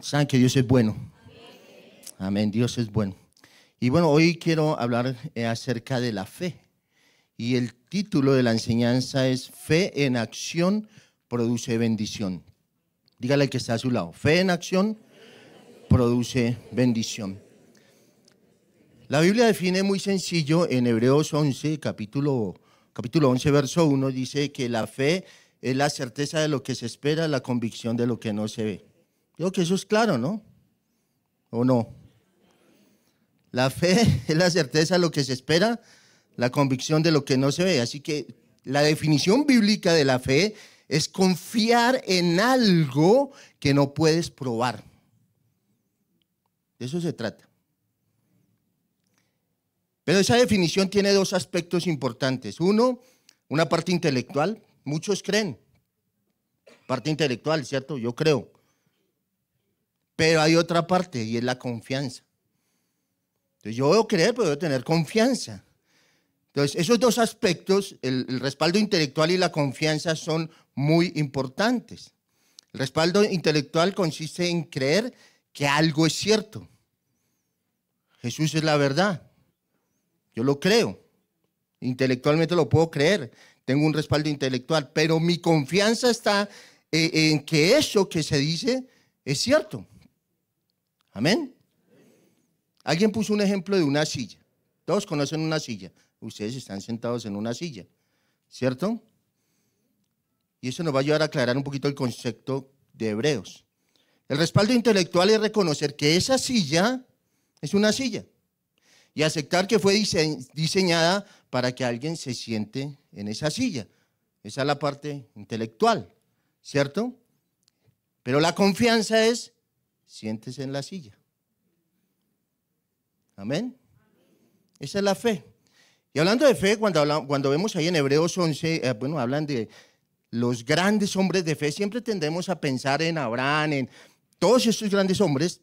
Saben que Dios es bueno. Amén, Dios es bueno. Y bueno, hoy quiero hablar acerca de la fe. Y el título de la enseñanza es Fe en acción produce bendición. Dígale al que está a su lado. Fe en acción produce bendición. La Biblia define muy sencillo en Hebreos 11, capítulo 11, verso 1, dice que la fe es la certeza de lo que se espera, la convicción de lo que no se ve. Creo que eso es claro, ¿no? ¿O no? La fe es la certeza de lo que se espera, la convicción de lo que no se ve. Así que la definición bíblica de la fe es confiar en algo que no puedes probar. De eso se trata. Pero esa definición tiene dos aspectos importantes. Uno, una parte intelectual. Muchos creen. Parte intelectual, ¿cierto? Yo creo. Pero hay otra parte y es la confianza. Entonces yo debo creer, pero debo tener confianza. Entonces esos dos aspectos, el respaldo intelectual y la confianza, son muy importantes. El respaldo intelectual consiste en creer que algo es cierto. Jesús es la verdad. Yo lo creo. Intelectualmente lo puedo creer. Tengo un respaldo intelectual, pero mi confianza está en que eso que se dice es cierto. Amén. Alguien puso un ejemplo de una silla. Todos conocen una silla. Ustedes están sentados en una silla, ¿cierto? Y eso nos va a ayudar a aclarar un poquito el concepto de Hebreos. El respaldo intelectual es reconocer que esa silla es una silla y aceptar que fue diseñada para que alguien se siente en esa silla. Esa es la parte intelectual, ¿cierto? Pero la confianza es, siéntese en la silla. Amén. Esa es la fe. Y hablando de fe, cuando vemos ahí en Hebreos 11, hablan de los grandes hombres de fe, siempre tendemos a pensar en Abraham, en todos estos grandes hombres,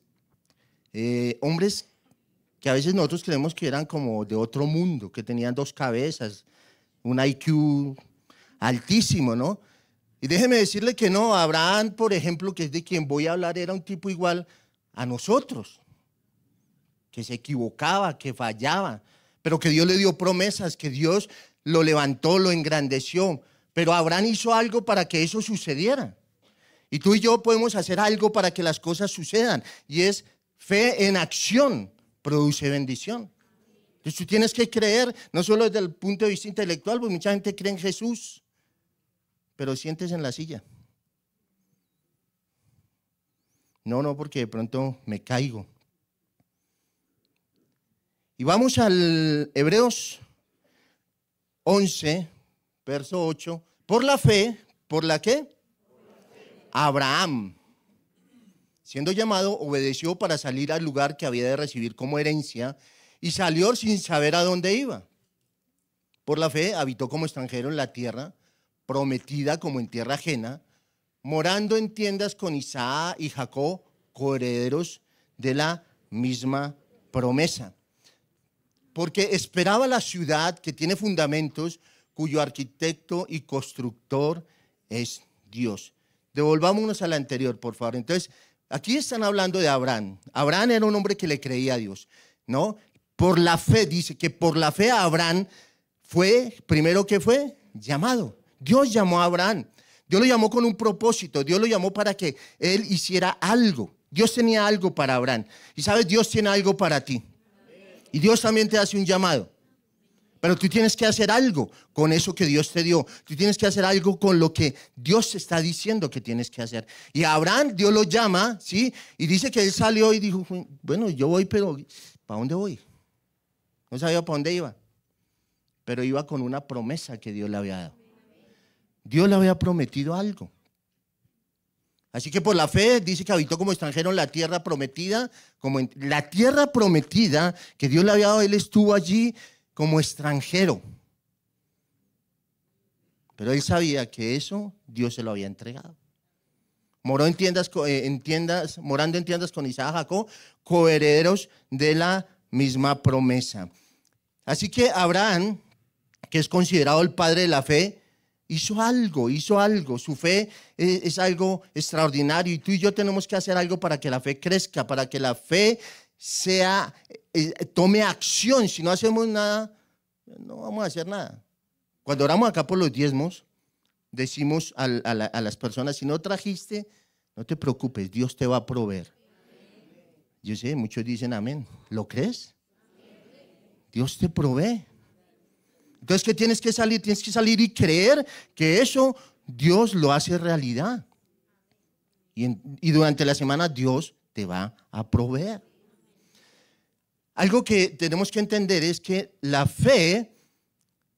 hombres que a veces nosotros creemos que eran como de otro mundo, que tenían dos cabezas, un IQ altísimo, ¿no? Y déjeme decirle que no, Abraham, por ejemplo, que es de quien voy a hablar, era un tipo igual a nosotros, que se equivocaba, que fallaba, pero que Dios le dio promesas, que Dios lo levantó, lo engrandeció, pero Abraham hizo algo para que eso sucediera. Y tú y yo podemos hacer algo para que las cosas sucedan, y es fe en acción produce bendición. Entonces tú tienes que creer, no solo desde el punto de vista intelectual, porque mucha gente cree en Jesús, pero siéntese en la silla. No, porque de pronto me caigo. Y vamos al Hebreos 11, verso 8. Por la fe, ¿por la qué? Abraham, siendo llamado, obedeció para salir al lugar que había de recibir como herencia y salió sin saber a dónde iba. Por la fe habitó como extranjero en la tierra, prometida como en tierra ajena, morando en tiendas con Isaac y Jacob, coherederos de la misma promesa. Porque esperaba la ciudad que tiene fundamentos, cuyo arquitecto y constructor es Dios. Devolvámonos a la anterior, por favor. Entonces, aquí están hablando de Abraham. Abraham era un hombre que le creía a Dios, ¿no? Por la fe, dice que por la fe Abraham fue, primero que fue, llamado. Dios llamó a Abraham. Dios lo llamó con un propósito. Dios lo llamó para que él hiciera algo. Dios tenía algo para Abraham. Y sabes, Dios tiene algo para ti. Y Dios también te hace un llamado. Pero tú tienes que hacer algo con eso que Dios te dio. Tú tienes que hacer algo con lo que Dios te está diciendo que tienes que hacer. Y a Abraham Dios lo llama, ¿sí? Y dice que él salió y dijo, bueno, yo voy, pero ¿para dónde voy? No sabía para dónde iba. Pero iba con una promesa que Dios le había dado. Dios le había prometido algo. Así que por la fe dice que habitó como extranjero en la tierra prometida, como en la tierra prometida que Dios le había dado, él estuvo allí como extranjero. Pero él sabía que eso Dios se lo había entregado. Morando en tiendas con Isaac y Jacob, coherederos de la misma promesa. Así que Abraham, que es considerado el padre de la fe, hizo algo. Su fe es algo extraordinario y tú y yo tenemos que hacer algo para que la fe crezca, para que la fe tome acción. Si no hacemos nada, no vamos a hacer nada. Cuando oramos acá por los diezmos, decimos a las personas, si no trajiste, no te preocupes, Dios te va a proveer. Yo sé, muchos dicen amén. ¿Lo crees? Dios te provee. Entonces, ¿qué tienes que salir? Tienes que salir y creer que eso Dios lo hace realidad. Y durante la semana Dios te va a proveer. Algo que tenemos que entender es que la fe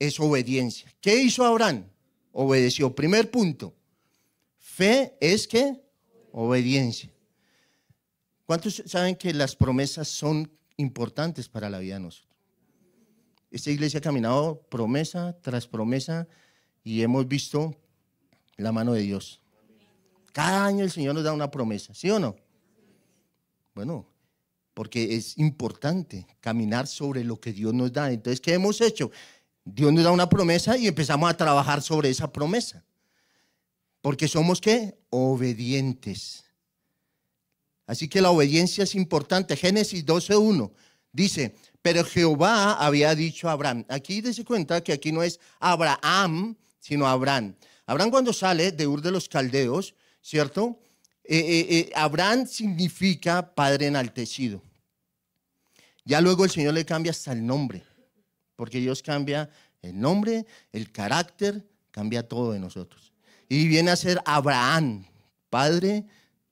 es obediencia. ¿Qué hizo Abraham? Obedeció. Primer punto. Fe es ¿qué? Obediencia. ¿Cuántos saben que las promesas son importantes para la vida de nosotros? Esta iglesia ha caminado promesa tras promesa y hemos visto la mano de Dios. Cada año el Señor nos da una promesa, ¿sí o no? Bueno, porque es importante caminar sobre lo que Dios nos da. Entonces, ¿qué hemos hecho? Dios nos da una promesa y empezamos a trabajar sobre esa promesa. Porque somos ¿qué? Obedientes. Así que la obediencia es importante. Génesis 12:1 dice, pero Jehová había dicho a Abraham. Aquí dése cuenta que aquí no es Abraham, sino Abraham. Abraham cuando sale de Ur de los Caldeos, ¿cierto? Abraham significa padre enaltecido. Ya luego el Señor le cambia hasta el nombre, porque Dios cambia el nombre, el carácter, cambia todo de nosotros. Y viene a ser Abraham, padre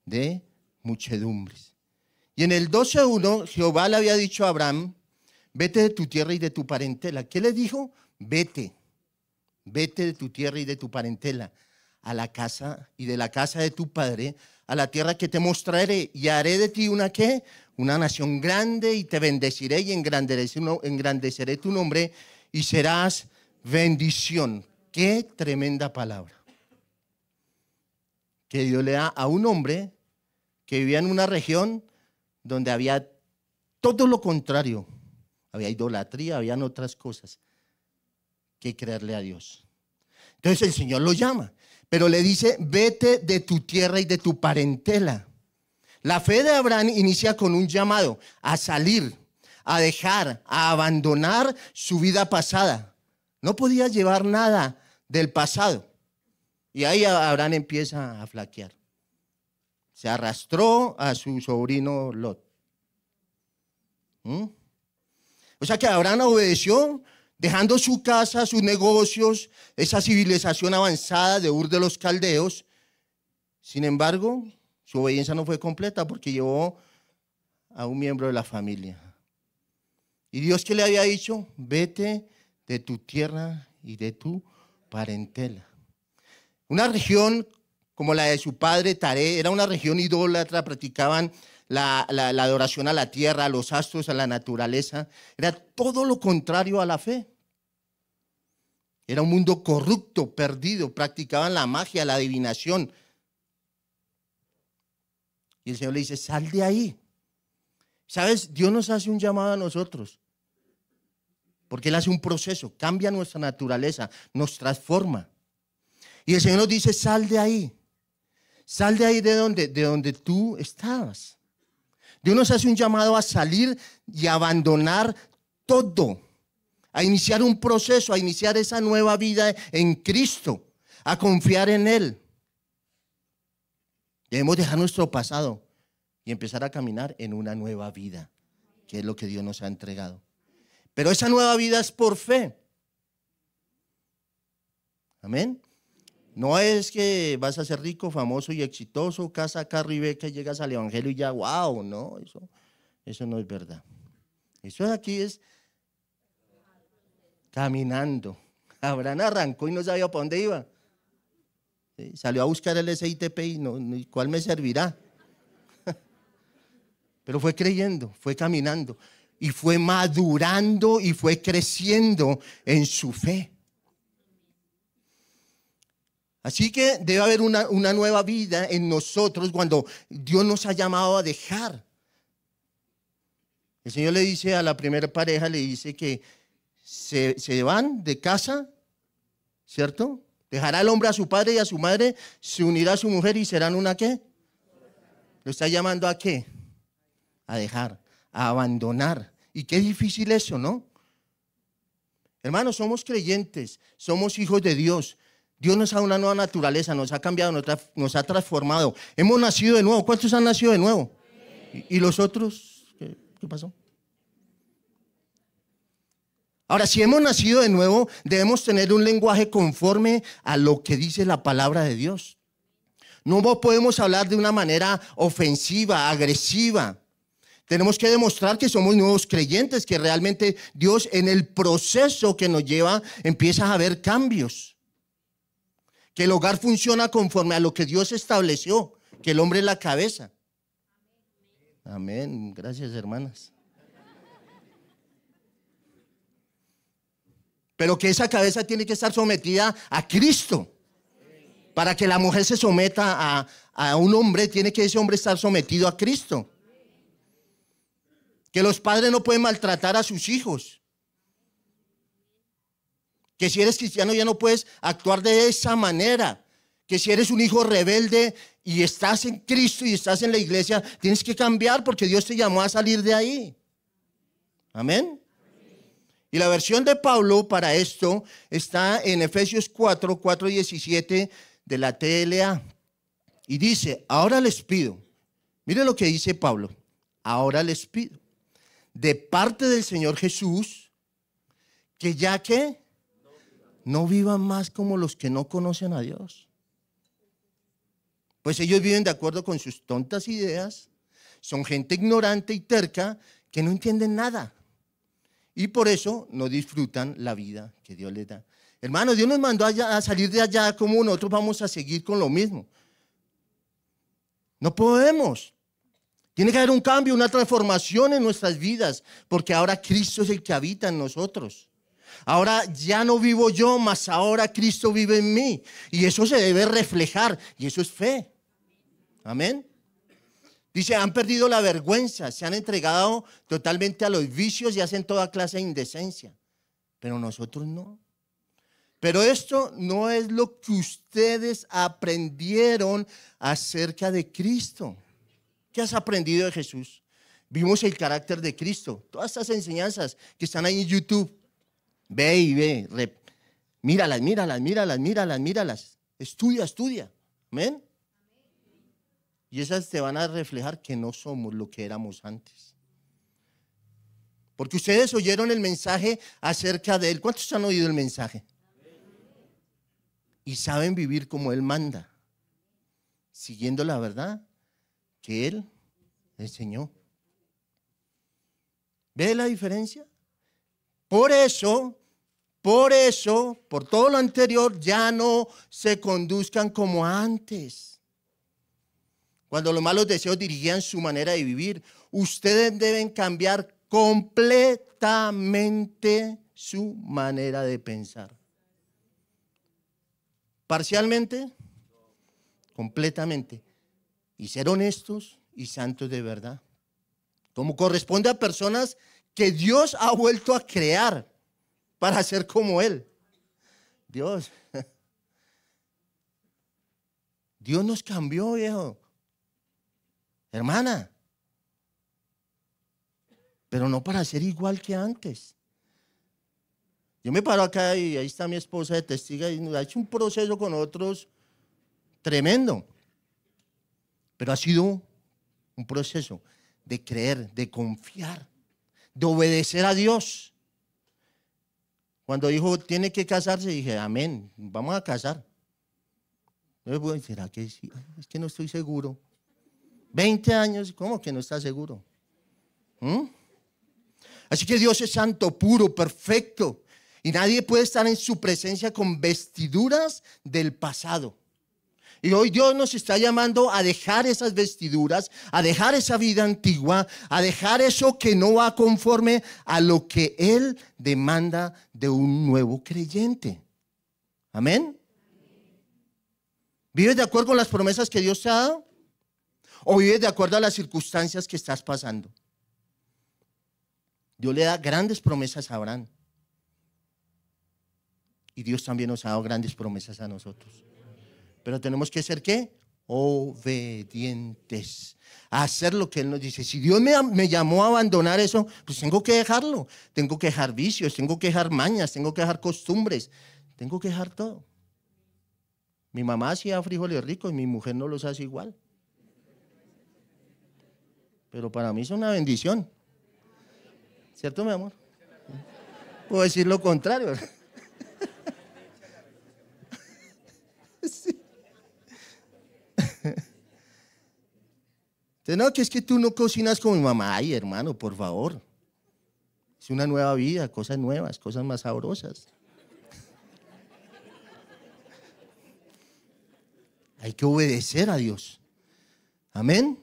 de muchedumbres. Y en el 12:1 Jehová le había dicho a Abraham, vete de tu tierra y de tu parentela. ¿Qué le dijo? Vete de tu tierra y de tu parentela a la casa y de la casa de tu padre a la tierra que te mostraré y haré de ti una ¿qué? Una nación grande y te bendeciré y engrandeceré tu nombre y serás bendición. Qué tremenda palabra que Dios le da a un hombre que vivía en una región donde había todo lo contrario. Había idolatría, habían otras cosas que creerle a Dios. Entonces el Señor lo llama, pero le dice, vete de tu tierra y de tu parentela. La fe de Abraham inicia con un llamado a salir, a dejar, a abandonar su vida pasada. No podía llevar nada del pasado. Y ahí Abraham empieza a flaquear. Se arrastró a su sobrino Lot. O sea que Abraham obedeció, dejando su casa, sus negocios, esa civilización avanzada de Ur de los Caldeos. Sin embargo, su obediencia no fue completa porque llevó a un miembro de la familia. Y Dios, ¿qué le había dicho? Vete de tu tierra y de tu parentela. Una región como la de su padre Taré, era una región idólatra, practicaban la adoración a la tierra, a los astros, a la naturaleza. Era todo lo contrario a la fe. Era un mundo corrupto, perdido, practicaban la magia, la adivinación. Y el Señor le dice, sal de ahí. ¿Sabes? Dios nos hace un llamado a nosotros. Porque Él hace un proceso, cambia nuestra naturaleza, nos transforma. Y el Señor nos dice, sal de ahí. Sal de ahí de donde tú estabas. Dios nos hace un llamado a salir y abandonar todo, a iniciar un proceso, a iniciar esa nueva vida en Cristo, a confiar en Él. Debemos dejar nuestro pasado y empezar a caminar en una nueva vida, que es lo que Dios nos ha entregado. Pero esa nueva vida es por fe. Amén. No es que vas a ser rico, famoso y exitoso, casa, carro y beca y llegas al evangelio y ya, wow, no, eso no es verdad. Eso de aquí es caminando. Abraham arrancó y no sabía para dónde iba. ¿Sí? Salió a buscar el SITP y no, ¿cuál me servirá? Pero fue creyendo, fue caminando y fue madurando y fue creciendo en su fe. Así que debe haber una nueva vida en nosotros cuando Dios nos ha llamado a dejar. El Señor le dice a la primera pareja, le dice que se van de casa, ¿cierto? Dejará el hombre a su padre y a su madre, se unirá a su mujer y serán una ¿qué? ¿Lo está llamando a qué? A dejar, a abandonar. Y qué difícil eso, ¿no? Hermanos, somos creyentes, somos hijos de Dios. Dios nos ha dado una nueva naturaleza, nos ha cambiado, nos ha transformado. Hemos nacido de nuevo. ¿Cuántos han nacido de nuevo? ¿Y los otros? ¿Qué pasó? Ahora, si hemos nacido de nuevo, debemos tener un lenguaje conforme a lo que dice la palabra de Dios. No podemos hablar de una manera ofensiva, agresiva. Tenemos que demostrar que somos nuevos creyentes, que realmente Dios en el proceso que nos lleva empieza a haber cambios. Que el hogar funciona conforme a lo que Dios estableció, que el hombre es la cabeza. Amén. Gracias, hermanas. Pero que esa cabeza tiene que estar sometida a Cristo. Para que la mujer se someta a un hombre, tiene que ese hombre estar sometido a Cristo. Que los padres no pueden maltratar a sus hijos. Que si eres cristiano ya no puedes actuar de esa manera. Que si eres un hijo rebelde y estás en Cristo y estás en la iglesia, tienes que cambiar porque Dios te llamó a salir de ahí. Amén. Y la versión de Pablo para esto está en Efesios 4:17 de la TLA. Y dice, ahora les pido, mire lo que dice Pablo, ahora les pido, de parte del Señor Jesús, que ya que no vivan más como los que no conocen a Dios. Pues ellos viven de acuerdo con sus tontas ideas, son gente ignorante y terca que no entienden nada. Y por eso no disfrutan la vida que Dios les da. Hermano, Dios nos mandó a salir de allá como nosotros vamos a seguir con lo mismo. No podemos. Tiene que haber un cambio, una transformación en nuestras vidas, porque ahora Cristo es el que habita en nosotros. Ahora ya no vivo yo, mas ahora Cristo vive en mí. Y eso se debe reflejar, y eso es fe. Amén. Dice, han perdido la vergüenza, se han entregado totalmente a los vicios y hacen toda clase de indecencia. Pero nosotros no. Pero esto no es lo que ustedes aprendieron acerca de Cristo. ¿Qué has aprendido de Jesús? Vimos el carácter de Cristo. Todas estas enseñanzas que están ahí en YouTube. Ve y ve. Míralas. Estudia. Amén. Y esas te van a reflejar que no somos lo que éramos antes. Porque ustedes oyeron el mensaje acerca de Él. ¿Cuántos han oído el mensaje? Y saben vivir como Él manda, siguiendo la verdad que Él enseñó. ¿Ve la diferencia? Por eso, por todo lo anterior, ya no se conduzcan como antes. Cuando los malos deseos dirigían su manera de vivir, ustedes deben cambiar completamente su manera de pensar. Parcialmente, completamente. Y ser honestos y santos de verdad. Como corresponde a personas que Dios ha vuelto a crear para ser como Él. Dios nos cambió, viejo. Hermana. Pero no para ser igual que antes. Yo me paro acá y ahí está mi esposa de testiga y ha hecho un proceso con otros tremendo. Pero ha sido un proceso de creer, de confiar, de obedecer a Dios. Cuando dijo, tiene que casarse, dije, amén, vamos a casar. ¿Será que sí? Es que no estoy seguro. 20 años, ¿cómo que no está seguro? Así que Dios es santo, puro, perfecto. Y nadie puede estar en su presencia con vestiduras del pasado. Y hoy Dios nos está llamando a dejar esas vestiduras, a dejar esa vida antigua, a dejar eso que no va conforme a lo que Él demanda de un nuevo creyente. Amén. ¿Vives de acuerdo con las promesas que Dios te ha dado? ¿O vives de acuerdo a las circunstancias que estás pasando? Dios le da grandes promesas a Abraham. Y Dios también nos ha dado grandes promesas a nosotros. Pero tenemos que ser, ¿qué? Obedientes. A hacer lo que Él nos dice. Si Dios me llamó a abandonar eso, pues tengo que dejarlo. Tengo que dejar vicios, tengo que dejar mañas, tengo que dejar costumbres. Tengo que dejar todo. Mi mamá hacía frijoles ricos y mi mujer no los hace igual. Pero para mí es una bendición. ¿Cierto, mi amor? Puedo decir lo contrario. Sí. Entonces, no, que es que tú no cocinas como mi mamá. Ay, hermano, por favor. Es una nueva vida, cosas nuevas, cosas más sabrosas. Hay que obedecer a Dios. Amén.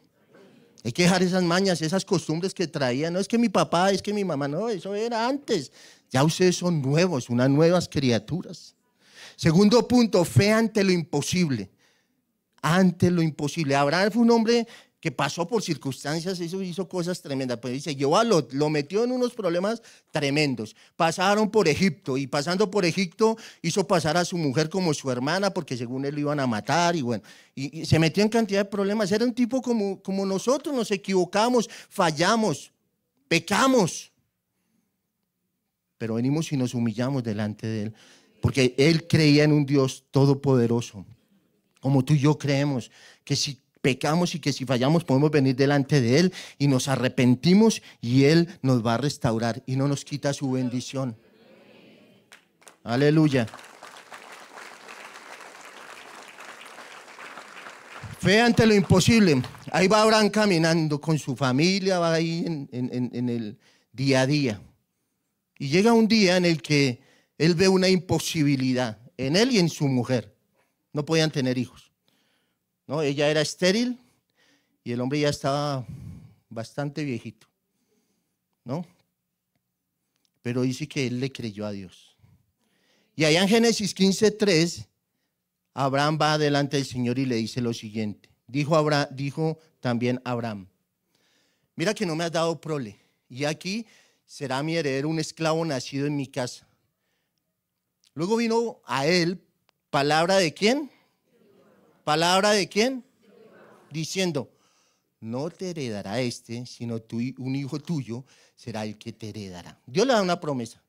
Hay que dejar esas mañas, esas costumbres que traían. No es que mi papá, es que mi mamá. No, eso era antes. Ya ustedes son nuevos, unas nuevas criaturas. Segundo punto, fe ante lo imposible. Ante lo imposible. Abraham fue un hombre que pasó por circunstancias, hizo cosas tremendas. Pues dice, llevó a Lot, lo metió en unos problemas tremendos. Pasaron por Egipto y pasando por Egipto hizo pasar a su mujer como su hermana porque según él lo iban a matar y bueno, y se metió en cantidad de problemas. Era un tipo como nosotros, nos equivocamos, fallamos, pecamos. Pero venimos y nos humillamos delante de Él porque Él creía en un Dios todopoderoso. Como tú y yo creemos que si pecamos y que si fallamos podemos venir delante de Él y nos arrepentimos y Él nos va a restaurar y no nos quita su bendición. Aleluya. Fe ante lo imposible. Ahí va Abraham caminando con su familia, va ahí en el día a día. Y llega un día en el que él ve una imposibilidad en él y en su mujer. No podían tener hijos. ¿No? Ella era estéril y el hombre ya estaba bastante viejito, ¿no? Pero dice que él le creyó a Dios. Y allá en Génesis 15:3, Abraham va delante del Señor y le dice lo siguiente. Dijo también Abraham, mira que no me has dado prole, y aquí será mi heredero un esclavo nacido en mi casa. Luego vino a él palabra de ¿quién? ¿Palabra de quién? Diciendo, no te heredará sino un hijo tuyo será el que te heredará. Dios le da una promesa,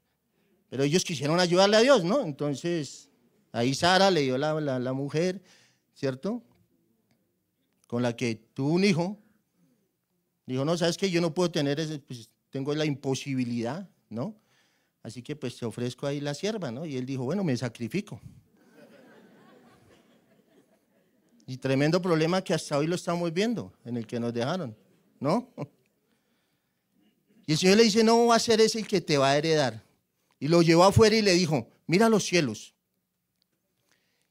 pero ellos quisieron ayudarle a Dios, ¿no? Entonces, ahí Sara le dio la mujer, ¿cierto? Con la que tuvo un hijo. Dijo, no, ¿sabes qué? Yo no puedo tener ese, pues tengo la imposibilidad, ¿no? Así que pues te ofrezco ahí la sierva, ¿no? Y él dijo, bueno, me sacrifico. Y tremendo problema que hasta hoy lo estamos viendo, en el que nos dejaron, ¿no? Y el Señor le dice, no va a ser ese el que te va a heredar. Y lo llevó afuera y le dijo, mira los cielos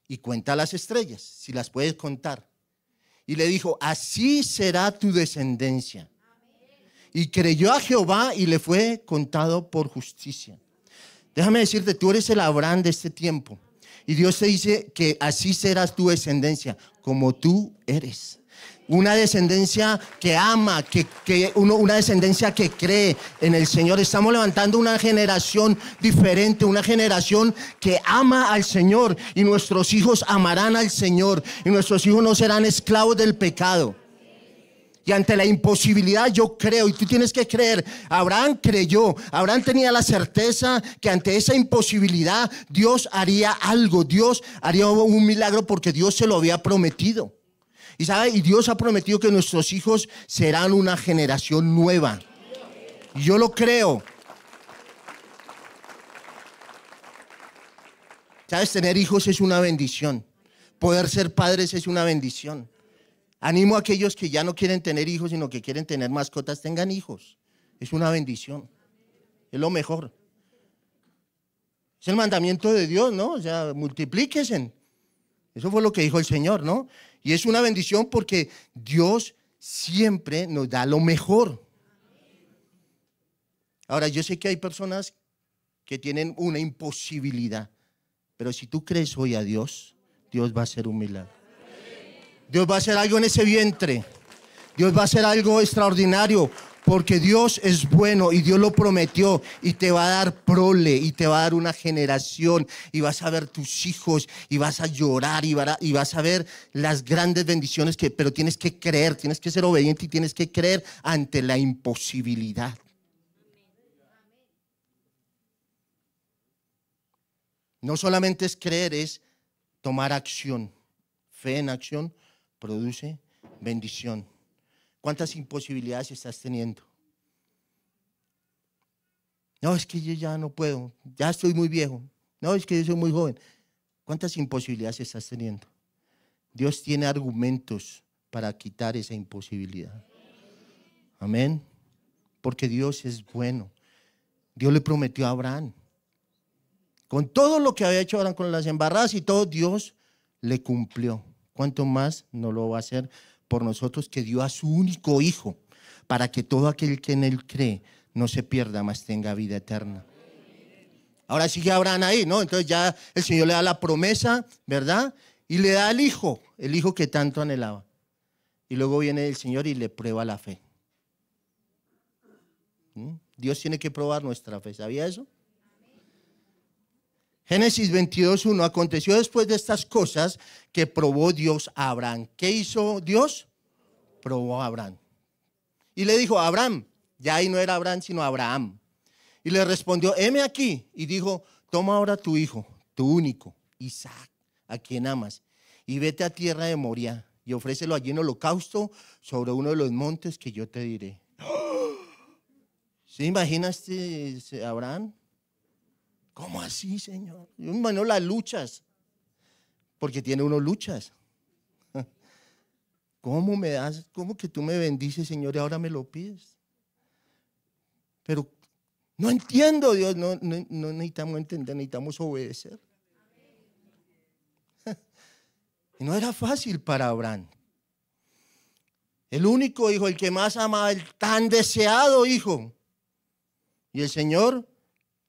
y cuenta las estrellas, si las puedes contar. Y le dijo, así será tu descendencia. Y creyó a Jehová y le fue contado por justicia. Déjame decirte, tú eres el Abraham de este tiempo. Y Dios te dice que así serás tu descendencia, como tú eres. Una descendencia que ama, una descendencia que cree en el Señor. Estamos levantando una generación diferente, una generación que ama al Señor. Y nuestros hijos amarán al Señor. Y nuestros hijos no serán esclavos del pecado. Y ante la imposibilidad yo creo, y tú tienes que creer. Abraham creyó, Abraham tenía la certeza que ante esa imposibilidad Dios haría algo, Dios haría un milagro porque Dios se lo había prometido. Y sabe, y Dios ha prometido que nuestros hijos serán una generación nueva. Y yo lo creo. Sabes, tener hijos es una bendición. Poder ser padres es una bendición. Animo a aquellos que ya no quieren tener hijos, sino que quieren tener mascotas, tengan hijos. Es una bendición. Es lo mejor. Es el mandamiento de Dios, ¿no? O sea, multiplíquense. Eso fue lo que dijo el Señor, ¿no? Y es una bendición porque Dios siempre nos da lo mejor. Ahora, yo sé que hay personas que tienen una imposibilidad, pero si tú crees hoy a Dios, Dios va a hacer un milagro. Dios va a hacer algo en ese vientre. Dios va a hacer algo extraordinario. Porque Dios es bueno y Dios lo prometió y te va a dar prole y te va a dar una generación y vas a ver tus hijos y vas a llorar y vas a ver las grandes bendiciones pero tienes que creer, tienes que ser obediente y tienes que creer ante la imposibilidad. No solamente es creer, es tomar acción. Fe en acción produce bendición. ¿Cuántas imposibilidades estás teniendo? No, es que yo ya no puedo, ya estoy muy viejo. No, es que yo soy muy joven. ¿Cuántas imposibilidades estás teniendo? Dios tiene argumentos para quitar esa imposibilidad. Amén. Porque Dios es bueno. Dios le prometió a Abraham. Con todo lo que había hecho Abraham con las embarradas y todo, Dios le cumplió. ¿Cuánto más no lo va a hacer por nosotros, que dio a su único hijo, para que todo aquel que en él cree no se pierda, mas tenga vida eterna? Ahora sigue Abraham ahí, ¿no? Entonces ya el Señor le da la promesa, ¿verdad? Y le da el hijo que tanto anhelaba. Y luego viene el Señor y le prueba la fe. Dios tiene que probar nuestra fe, ¿sabía eso? Génesis 22:1. Aconteció después de estas cosas que probó Dios a Abraham. ¿Qué hizo Dios? Probó a Abraham. Y le dijo a Abraham, ya ahí no era Abraham sino Abraham. Y le respondió, heme aquí. Y dijo, toma ahora tu hijo, tu único, Isaac, a quien amas, y vete a tierra de Moria y ofrécelo allí en holocausto sobre uno de los montes que yo te diré. ¿Se imaginaste, Abraham? ¿Cómo así, Señor? Yo me imagino las luchas, porque tiene uno luchas. ¿Cómo me das? ¿Cómo que tú me bendices, Señor, y ahora me lo pides? Pero no entiendo, Dios, no necesitamos entender, necesitamos obedecer. Y no era fácil para Abraham. El único hijo, el que más amaba, el tan deseado hijo. Y el Señor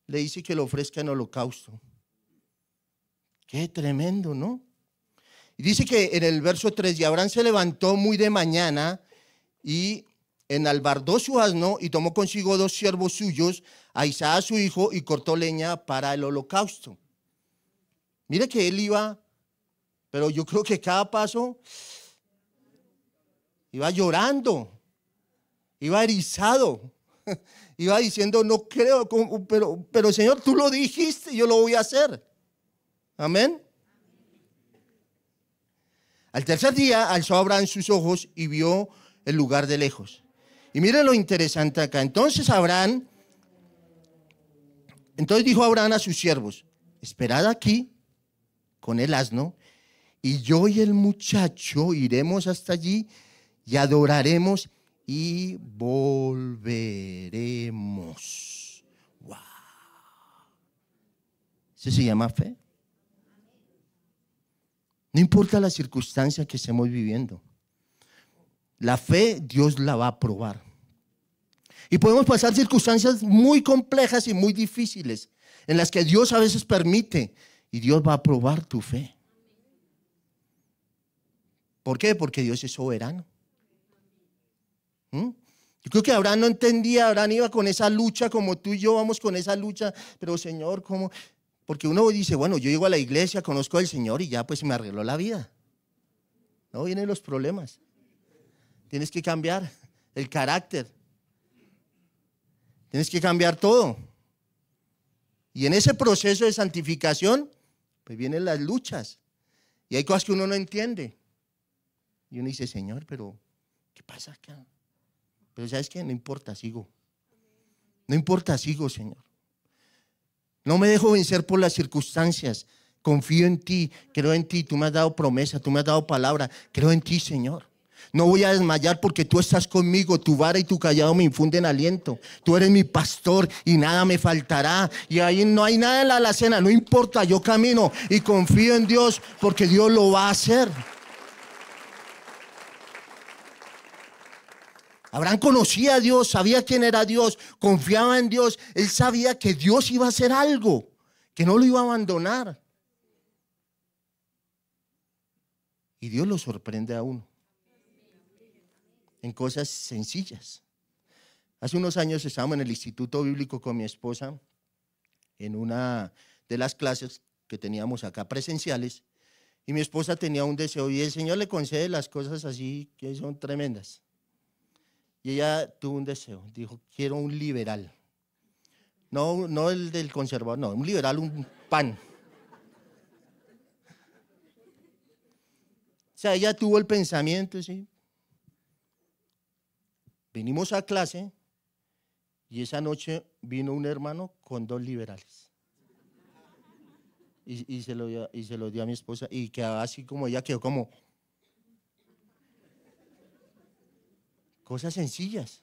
le dice que lo ofrezca en holocausto. Qué tremendo, ¿no? Y dice que en el verso 3, y Abraham se levantó muy de mañana y enalbardó su asno y tomó consigo 2 siervos suyos, a Isaac su hijo, y cortó leña para el holocausto. Mire que él iba, pero yo creo que cada paso iba llorando, iba erizado, iba diciendo, no creo, pero Señor, tú lo dijiste, yo lo voy a hacer. Amén. Al tercer día alzó Abraham sus ojos y vio el lugar de lejos. Y mire lo interesante acá. Entonces dijo Abraham a sus siervos, esperad aquí con el asno, y yo y el muchacho iremos hasta allí y adoraremos y volveremos. Wow. ¿Eso se llama fe? No importa la circunstancia que estemos viviendo. La fe Dios la va a probar. Y podemos pasar circunstancias muy complejas y muy difíciles, en las que Dios a veces permite, y Dios va a probar tu fe. ¿Por qué? Porque Dios es soberano. Yo creo que Abraham no entendía, Abraham iba con esa lucha como tú y yo vamos con esa lucha, pero Señor, ¿cómo? Porque uno dice, bueno, yo llego a la iglesia, conozco al Señor y ya pues me arregló la vida. No vienen los problemas. Tienes que cambiar el carácter. Tienes que cambiar todo. Y en ese proceso de santificación, pues vienen las luchas. Y hay cosas que uno no entiende. Y uno dice, Señor, pero ¿qué pasa acá? Pero ¿sabes qué? No importa, sigo. No importa, sigo, Señor. No me dejo vencer por las circunstancias. Confío en ti, creo en ti. Tú me has dado promesa, tú me has dado palabra. Creo en ti, Señor. No voy a desmayar porque tú estás conmigo. Tu vara y tu callado me infunden aliento. Tú eres mi pastor y nada me faltará. Y ahí no hay nada en la alacena. No importa, yo camino y confío en Dios porque Dios lo va a hacer. Abraham conocía a Dios, sabía quién era Dios, confiaba en Dios. Él sabía que Dios iba a hacer algo, que no lo iba a abandonar. Y Dios lo sorprende a uno en cosas sencillas. Hace unos años estábamos en el Instituto Bíblico con mi esposa en una de las clases que teníamos acá presenciales, y mi esposa tenía un deseo y el Señor le concede las cosas así que son tremendas. Y ella tuvo un deseo, dijo, quiero un liberal. No el del conservador, no, un liberal, un pan. O sea, ella tuvo el pensamiento, ¿sí? Venimos a clase y esa noche vino un hermano con 2 liberales. Y se lo dio a mi esposa y quedaba así como ella quedó como cosas sencillas,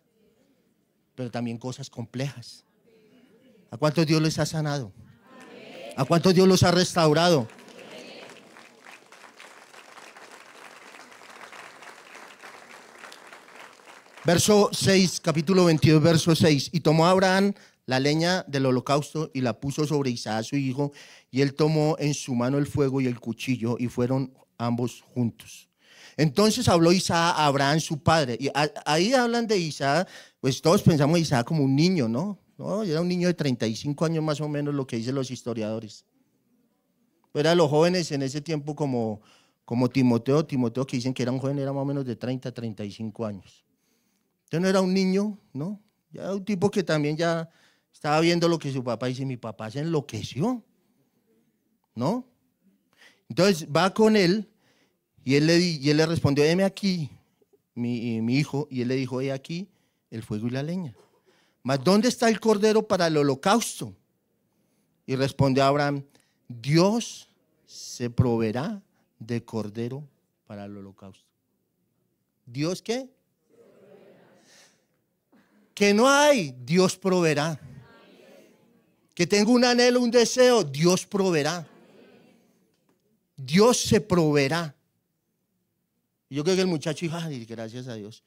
pero también cosas complejas. ¿A cuántos Dios les ha sanado? ¿A cuántos Dios los ha restaurado? Verso 6, capítulo 22, verso 6. Y tomó Abraham la leña del holocausto y la puso sobre Isaac su hijo, y él tomó en su mano el fuego y el cuchillo, y fueron ambos juntos. Entonces habló Isaac a Abraham su padre. Y ahí hablan de Isaac, pues todos pensamos en Isaac como un niño, ¿no? No, era un niño de 35 años más o menos, lo que dicen los historiadores. Pero eran los jóvenes en ese tiempo como Timoteo que dicen que era un joven, era más o menos de 30 a 35 años. Entonces no era un niño, ¿no? Ya era un tipo que también ya estaba viendo lo que su papá dice, mi papá se enloqueció, ¿no? Entonces va con él y él le respondió, heme aquí, mi hijo, y él le dijo, he aquí el fuego y la leña. Mas ¿dónde está el cordero para el holocausto? Y respondió Abraham, Dios se proveerá de cordero para el holocausto. ¿Dios qué? Que no hay, Dios proveerá. Que tengo un anhelo, un deseo, Dios proveerá. Dios se proveerá. Yo creo que el muchacho dijo, ay, gracias a Dios,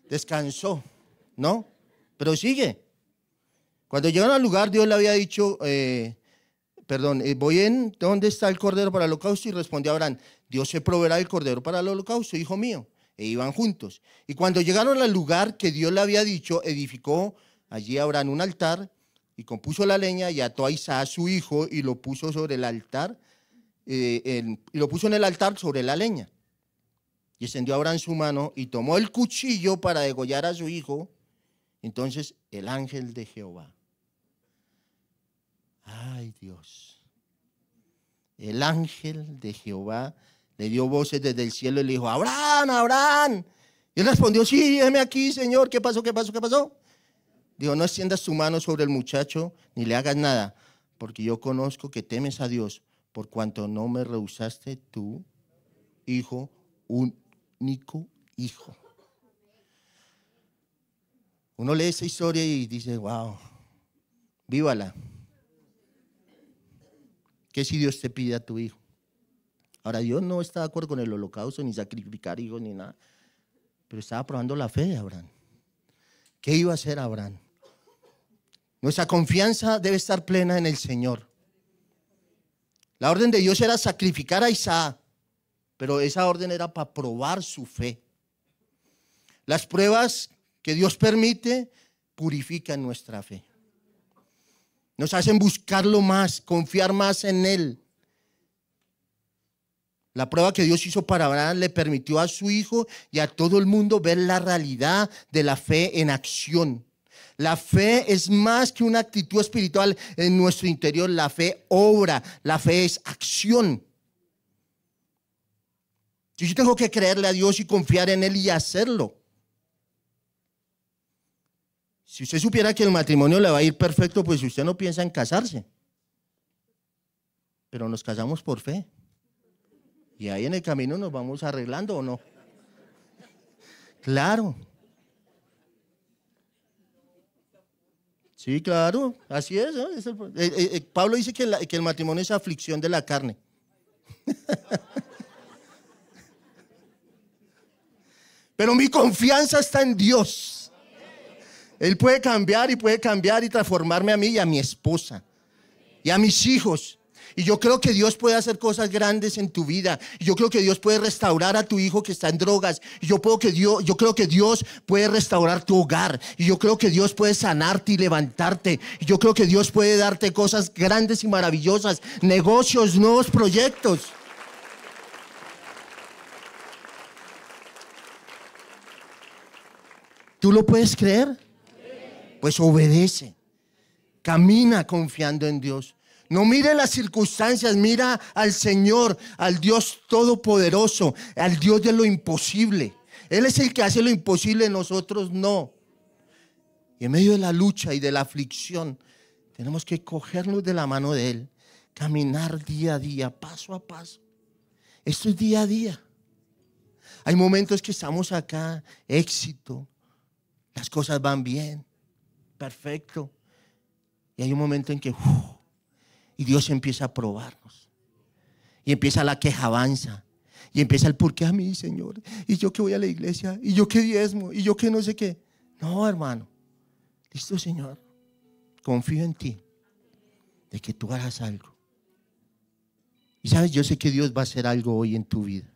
descansó, ¿no? Pero sigue. Cuando llegaron al lugar, Dios le había dicho, voy en, ¿dónde está el cordero para el holocausto? Y respondió Abraham, Dios se proveerá del cordero para el holocausto, hijo mío. E iban juntos. Y cuando llegaron al lugar que Dios le había dicho, edificó allí Abraham un altar y compuso la leña y ató a Isaac su hijo y lo puso sobre el altar, y lo puso en el altar sobre la leña. Y extendió Abraham su mano y tomó el cuchillo para degollar a su hijo. Entonces el ángel de Jehová, ay Dios, el ángel de Jehová le dio voces desde el cielo y le dijo, Abraham, Abraham. Y él respondió, sí, heme aquí, Señor. ¿Qué pasó? Dijo, no extiendas tu mano sobre el muchacho ni le hagas nada, porque yo conozco que temes a Dios, por cuanto no me rehusaste tu hijo, único hijo. Uno lee esa historia y dice, wow, vívala. ¿Qué si Dios te pide a tu hijo? Ahora, Dios no está de acuerdo con el holocausto, ni sacrificar hijos, ni nada. Pero estaba probando la fe de Abraham. ¿Qué iba a hacer Abraham? Nuestra confianza debe estar plena en el Señor. La orden de Dios era sacrificar a Isaac, pero esa orden era para probar su fe. Las pruebas que Dios permite purifican nuestra fe. Nos hacen buscarlo más, confiar más en Él. La prueba que Dios hizo para Abraham le permitió a su hijo y a todo el mundo ver la realidad de la fe en acción. La fe es más que una actitud espiritual en nuestro interior. La fe obra, la fe es acción. Yo tengo que creerle a Dios y confiar en Él y hacerlo. Si usted supiera que el matrimonio le va a ir perfecto, pues usted no piensa en casarse. Pero nos casamos por fe. Y ahí en el camino nos vamos arreglando, ¿o no? Claro. Sí, claro, así es, ¿no? Pablo dice que el matrimonio es aflicción de la carne. Pero mi confianza está en Dios. Él puede cambiar y transformarme a mí y a mi esposa y a mis hijos. Y yo creo que Dios puede hacer cosas grandes en tu vida. Y yo creo que Dios puede restaurar a tu hijo que está en drogas. Y yo creo que Dios puede restaurar tu hogar. Y yo creo que Dios puede sanarte y levantarte. Y yo creo que Dios puede darte cosas grandes y maravillosas, negocios, nuevos proyectos. ¿Tú lo puedes creer? Pues obedece. Camina confiando en Dios. No mire las circunstancias, mira al Señor, al Dios todopoderoso, al Dios de lo imposible. Él es el que hace lo imposible, nosotros no. Y en medio de la lucha y de la aflicción, tenemos que cogernos de la mano de Él, caminar día a día, paso a paso. Esto es día a día. Hay momentos que estamos acá, éxito, las cosas van bien, perfecto. Y hay un momento en que y Dios empieza a probarnos. Y empieza la quejabanza. Y empieza el ¿por qué a mí, Señor? Y yo que voy a la iglesia, y yo que diezmo, y yo que no sé qué. No, hermano. Listo, Señor. Confío en ti, de que tú harás algo. Y sabes, yo sé que Dios va a hacer algo hoy en tu vida.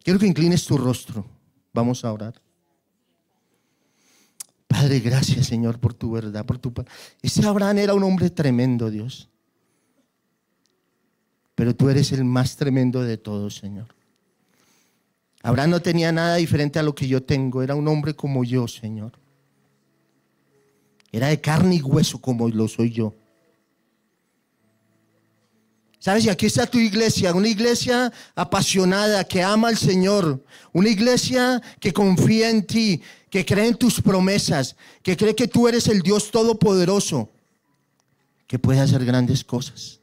Quiero que inclines tu rostro. Vamos a orar. Padre, gracias, Señor, por tu verdad, por tu palabra. Ese Abraham era un hombre tremendo, Dios. Pero tú eres el más tremendo de todos, Señor. Abraham no tenía nada diferente a lo que yo tengo. Era un hombre como yo, Señor. Era de carne y hueso como lo soy yo. ¿Sabes? Y aquí está tu iglesia, una iglesia apasionada, que ama al Señor, una iglesia que confía en ti, que cree en tus promesas, que cree que tú eres el Dios todopoderoso, que puede hacer grandes cosas.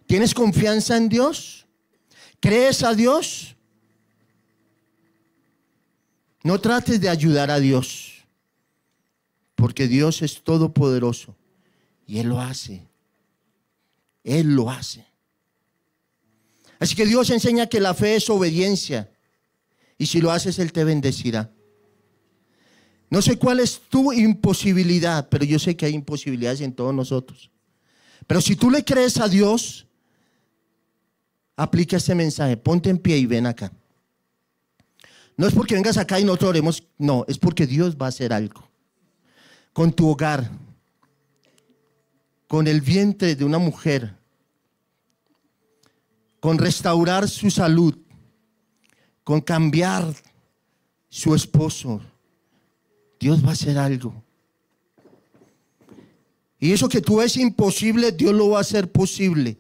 ¿Tienes confianza en Dios? ¿Crees a Dios? No trates de ayudar a Dios, porque Dios es todopoderoso y Él lo hace. Él lo hace. Así que Dios enseña que la fe es obediencia. Y si lo haces, Él te bendecirá. No sé cuál es tu imposibilidad, pero yo sé que hay imposibilidades en todos nosotros. Pero si tú le crees a Dios, aplica este mensaje. Ponte en pie y ven acá. No es porque vengas acá y nosotros oremos. No, es porque Dios va a hacer algo. Con tu hogar, con el vientre de una mujer, con restaurar su salud, con cambiar su esposo. Dios va a hacer algo. Y eso que tú ves imposible, Dios lo va a hacer posible.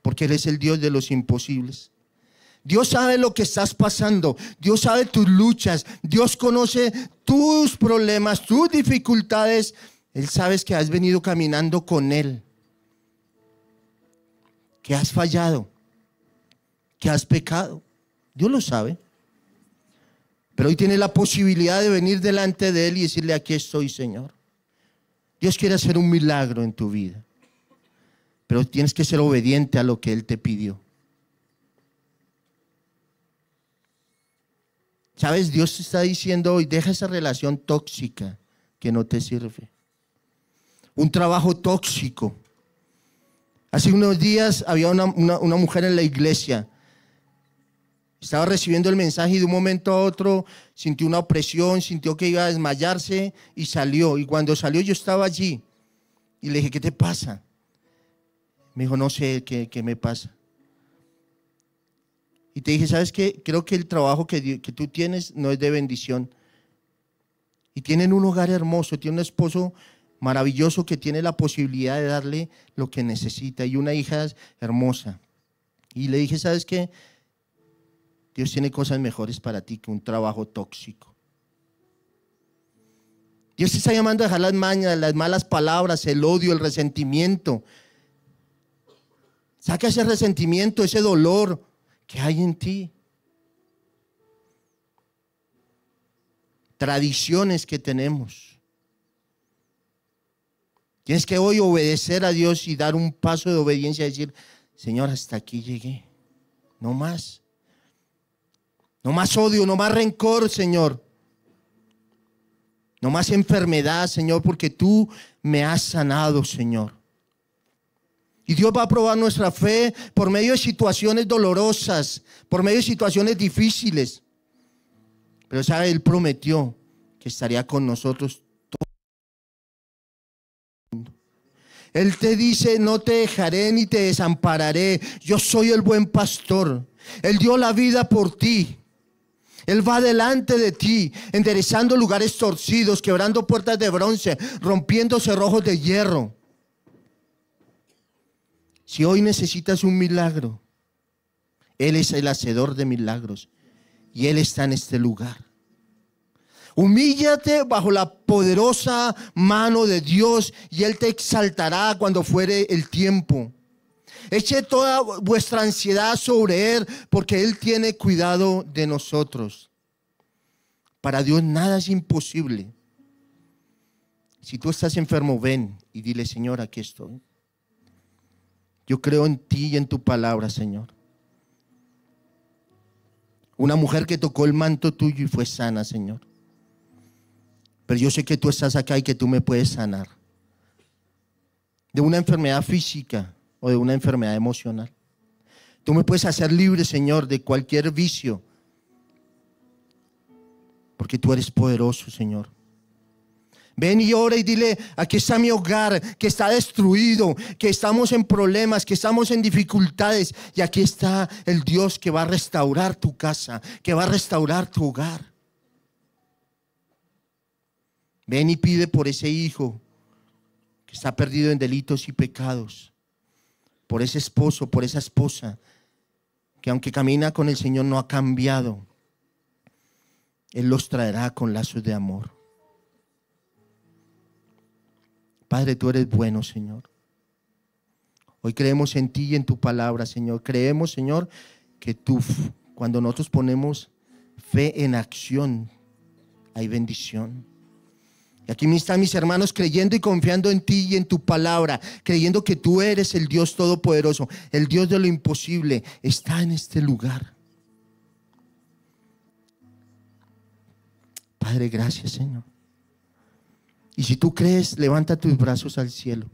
Porque Él es el Dios de los imposibles. Dios sabe lo que estás pasando. Dios sabe tus luchas. Dios conoce tus problemas, tus dificultades. Él sabe que has venido caminando con Él, que has fallado, que has pecado. Dios lo sabe. Pero hoy tienes la posibilidad de venir delante de Él y decirle: aquí estoy, Señor. Dios quiere hacer un milagro en tu vida, pero tienes que ser obediente a lo que Él te pidió. ¿Sabes? Dios te está diciendo hoy: deja esa relación tóxica que no te sirve. Un trabajo tóxico. Hace unos días había una mujer en la iglesia. Estaba recibiendo el mensaje y de un momento a otro sintió una opresión, sintió que iba a desmayarse y salió. Y cuando salió yo estaba allí y le dije: ¿qué te pasa? Me dijo: no sé qué me pasa. Y te dije: ¿sabes qué? Creo que el trabajo que tú tienes no es de bendición. Y tienen un hogar hermoso, tiene un esposo maravilloso que tiene la posibilidad de darle lo que necesita y una hija hermosa. Y le dije: ¿sabes qué? Dios tiene cosas mejores para ti que un trabajo tóxico. Dios te está llamando a dejar las mañas, las malas palabras, el odio, el resentimiento. Saca ese resentimiento, ese dolor que hay en ti. Tradiciones que tenemos. Tienes que hoy obedecer a Dios y dar un paso de obediencia y decir: Señor, hasta aquí llegué. No más. No más odio, no más rencor, Señor. No más enfermedad, Señor, porque tú me has sanado, Señor. Y Dios va a probar nuestra fe por medio de situaciones dolorosas, por medio de situaciones difíciles. Pero sabe, Él prometió que estaría con nosotros todo el mundo. Él te dice: no te dejaré ni te desampararé. Yo soy el buen pastor. Él dio la vida por ti. Él va delante de ti, enderezando lugares torcidos, quebrando puertas de bronce, rompiendo cerrojos de hierro. Si hoy necesitas un milagro, Él es el hacedor de milagros y Él está en este lugar. Humíllate bajo la poderosa mano de Dios y Él te exaltará cuando fuere el tiempo. Eche toda vuestra ansiedad sobre Él, porque Él tiene cuidado de nosotros. Para Dios nada es imposible. Si tú estás enfermo, ven y dile: Señor, aquí estoy. Yo creo en ti y en tu palabra, Señor. Una mujer que tocó el manto tuyo y fue sana, Señor. Pero yo sé que tú estás acá y que tú me puedes sanar de una enfermedad física o de una enfermedad emocional. Tú me puedes hacer libre, Señor, de cualquier vicio, porque tú eres poderoso, Señor. Ven y ora y dile: aquí está mi hogar, que está destruido, que estamos en problemas, que estamos en dificultades. Y aquí está el Dios que va a restaurar tu casa, que va a restaurar tu hogar. Ven y pide por ese hijo que está perdido en delitos y pecados, por ese esposo, por esa esposa que aunque camina con el Señor no ha cambiado. Él los traerá con lazos de amor. Padre, tú eres bueno, Señor. Hoy creemos en ti y en tu palabra, Señor. Creemos, Señor, que tú, cuando nosotros ponemos fe en acción, hay bendición. Y aquí están mis hermanos creyendo y confiando en ti y en tu palabra, creyendo que tú eres el Dios todopoderoso, el Dios de lo imposible. Está en este lugar. Padre, gracias, Señor. Y si tú crees, levanta tus brazos al cielo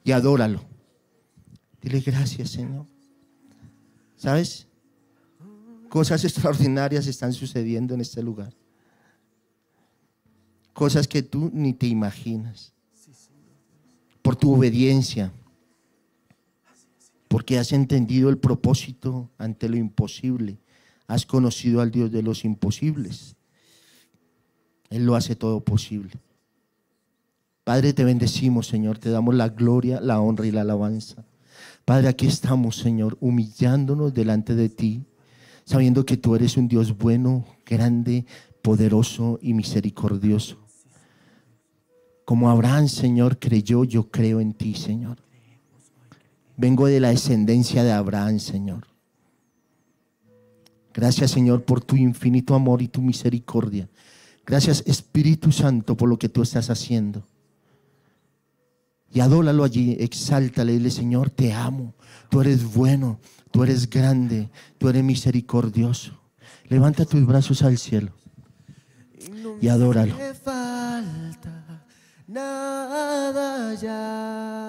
y adóralo. Dile: gracias, Señor. ¿Sabes? Cosas extraordinarias están sucediendo en este lugar. Cosas que tú ni te imaginas. Por tu obediencia. Porque has entendido el propósito ante lo imposible. Has conocido al Dios de los imposibles. Él lo hace todo posible. Padre, te bendecimos, Señor. Te damos la gloria, la honra y la alabanza. Padre, aquí estamos, Señor, humillándonos delante de ti, sabiendo que tú eres un Dios bueno, grande, poderoso y misericordioso. Como Abraham, Señor, creyó, yo creo en ti, Señor. Vengo de la descendencia de Abraham, Señor. Gracias, Señor, por tu infinito amor y tu misericordia. Gracias, Espíritu Santo, por lo que tú estás haciendo. Y adóralo allí, exáltale, dile: Señor, te amo. Tú eres bueno, tú eres grande, tú eres misericordioso. Levanta tus brazos al cielo y adóralo. Nada ya.